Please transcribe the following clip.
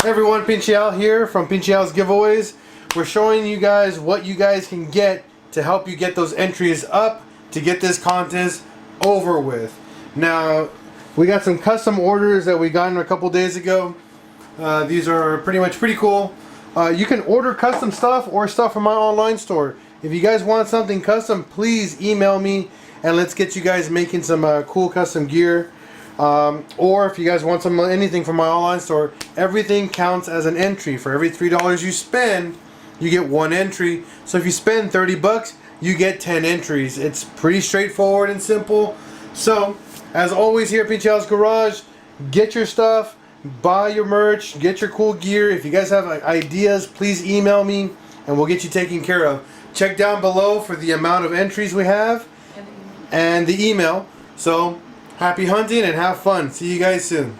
Hey everyone, Pinchial here from Pinchial's Giveaways. We're showing you guys what you guys can get to help you get those entries up to get this contest over with. Now, we got some custom orders that we got in a couple days ago. These are pretty cool. You can order custom stuff or stuff from my online store. If you guys want something custom, please email me and let's get you guys making some cool custom gear. Or if you guys want anything from my online store, everything counts as an entry. For every $3 you spend, you get one entry. So if you spend 30 bucks, you get 10 entries. It's pretty straightforward and simple. So, as always here at Pinchal's Garage, get your stuff, buy your merch, get your cool gear. If you guys have ideas, please email me and we'll get you taken care of. Check down below for the amount of entries we have and the email. So, happy hunting and have fun. See you guys soon.